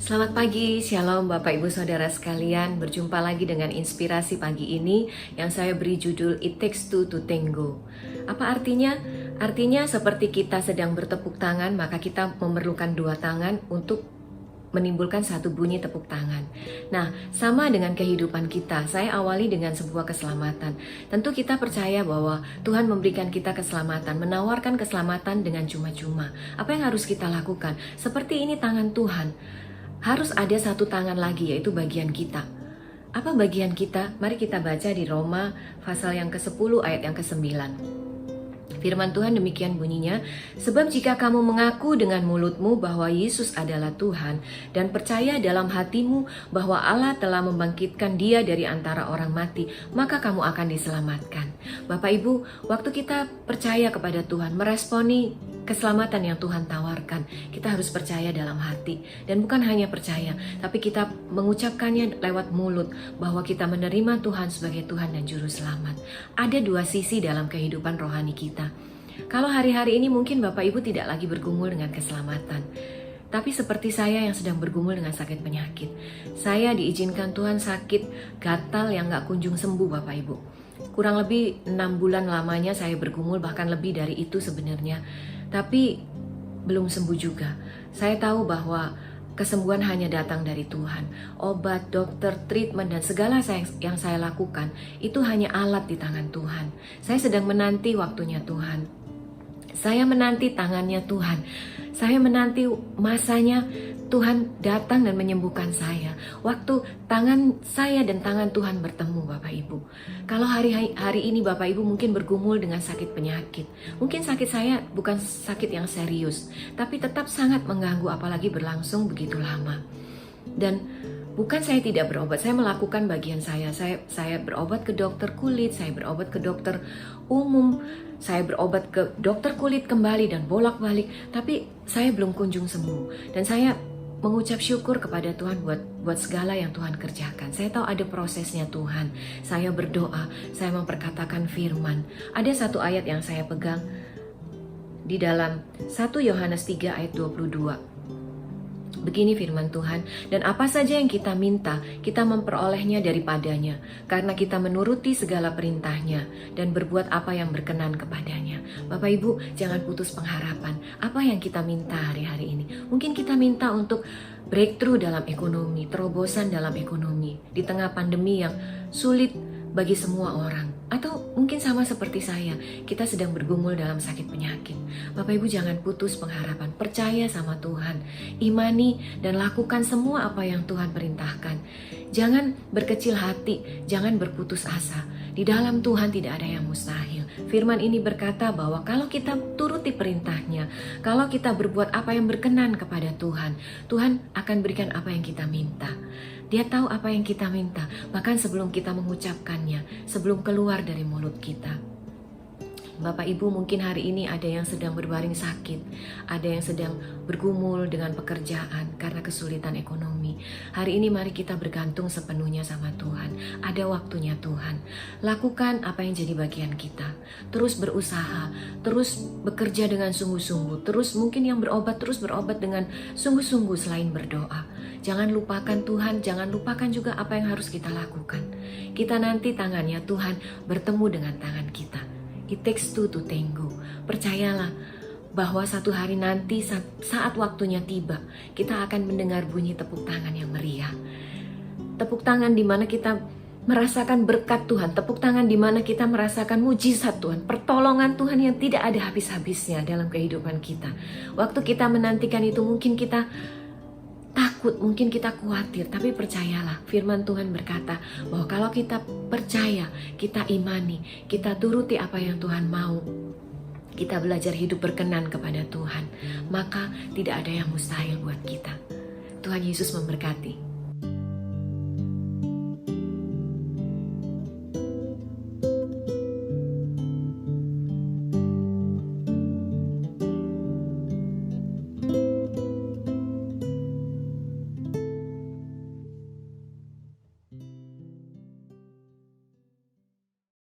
Selamat pagi, Shalom Bapak Ibu Saudara sekalian. Berjumpa lagi dengan inspirasi pagi ini yang saya beri judul It Takes Two to Tango. Apa artinya? Artinya seperti kita sedang bertepuk tangan, maka kita memerlukan dua tangan untuk menimbulkan satu bunyi tepuk tangan. Nah, sama dengan kehidupan kita. Saya awali dengan sebuah keselamatan. Tentu kita percaya bahwa Tuhan memberikan kita keselamatan, menawarkan keselamatan dengan cuma-cuma. Apa yang harus kita lakukan? Seperti ini tangan Tuhan. Harus ada satu tangan lagi, yaitu bagian kita. Apa bagian kita? Mari kita baca di Roma pasal yang ke-10 ayat yang ke-9. Firman Tuhan demikian bunyinya, sebab jika kamu mengaku dengan mulutmu bahwa Yesus adalah Tuhan dan percaya dalam hatimu bahwa Allah telah membangkitkan Dia dari antara orang mati, maka kamu akan diselamatkan. Bapak Ibu, waktu kita percaya kepada Tuhan, meresponi keselamatan yang Tuhan tawarkan, kita harus percaya dalam hati. Dan bukan hanya percaya, tapi kita mengucapkannya lewat mulut bahwa kita menerima Tuhan sebagai Tuhan dan Juru Selamat. Ada dua sisi dalam kehidupan rohani kita. Kalau hari-hari ini mungkin Bapak Ibu tidak lagi bergumul dengan keselamatan, tapi seperti saya yang sedang bergumul dengan sakit penyakit. Saya diizinkan Tuhan sakit gatal yang gak kunjung sembuh Bapak Ibu. Kurang lebih 6 bulan lamanya saya bergumul, bahkan lebih dari itu sebenarnya. Tapi belum sembuh juga. Saya tahu bahwa kesembuhan hanya datang dari Tuhan. Obat, dokter, treatment, dan segala yang saya lakukan itu hanya alat di tangan Tuhan. Saya sedang menanti waktunya Tuhan. Saya menanti tangannya Tuhan. Saya menanti masanya Tuhan datang dan menyembuhkan saya. Waktu tangan saya dan tangan Tuhan bertemu Bapak Ibu. Kalau hari ini Bapak Ibu mungkin bergumul dengan sakit penyakit. Mungkin sakit saya bukan sakit yang serius, tapi tetap sangat mengganggu apalagi berlangsung begitu lama. Dan bukan saya tidak berobat, saya melakukan bagian saya. Saya berobat ke dokter kulit, saya berobat ke dokter umum, saya berobat ke dokter kulit kembali dan bolak-balik, tapi saya belum kunjung sembuh. Dan saya mengucap syukur kepada Tuhan buat segala yang Tuhan kerjakan. Saya tahu ada prosesnya Tuhan. Saya berdoa, saya memperkatakan firman. Ada satu ayat yang saya pegang di dalam 1 Yohanes 3 ayat 22. Begini firman Tuhan, dan apa saja yang kita minta, kita memperolehnya daripadanya, karena kita menuruti segala perintahnya, dan berbuat apa yang berkenan kepadanya. Bapak Ibu, jangan putus pengharapan. Apa yang kita minta hari-hari ini? Mungkin kita minta untuk breakthrough dalam ekonomi, terobosan dalam ekonomi, di tengah pandemi yang sulit bagi semua orang. Atau mungkin sama seperti saya, kita sedang bergumul dalam sakit penyakit. Bapak Ibu jangan putus pengharapan, percaya sama Tuhan, imani dan lakukan semua apa yang Tuhan perintahkan. Jangan berkecil hati, jangan berputus asa. Di dalam Tuhan tidak ada yang mustahil. Firman ini berkata bahwa kalau kita turuti perintahnya, kalau kita berbuat apa yang berkenan kepada Tuhan, Tuhan akan berikan apa yang kita minta. Dia tahu apa yang kita minta, bahkan sebelum kita mengucapkannya, sebelum keluar dari mulut kita. Bapak Ibu mungkin hari ini ada yang sedang berbaring sakit, ada yang sedang bergumul dengan pekerjaan karena kesulitan ekonomi. Hari ini mari kita bergantung sepenuhnya sama Tuhan. Ada waktunya Tuhan. Lakukan apa yang jadi bagian kita. Terus berusaha, terus bekerja dengan sungguh-sungguh. Terus mungkin yang berobat, terus berobat dengan sungguh-sungguh selain berdoa. Jangan lupakan Tuhan, jangan lupakan juga apa yang harus kita lakukan. Kita nanti tangannya Tuhan bertemu dengan tangan kita. It takes two to tango. Percayalah bahwa satu hari nanti saat waktunya tiba, kita akan mendengar bunyi tepuk tangan yang meriah. Tepuk tangan di mana kita merasakan berkat Tuhan, tepuk tangan di mana kita merasakan mujizat Tuhan, pertolongan Tuhan yang tidak ada habis-habisnya dalam kehidupan kita. Waktu kita menantikan itu mungkin kita takut, mungkin kita khawatir, tapi percayalah firman Tuhan berkata bahwa kalau kita percaya, kita imani, kita turuti apa yang Tuhan mau, kita belajar hidup berkenan kepada Tuhan, maka tidak ada yang mustahil buat kita. Tuhan Yesus memberkati.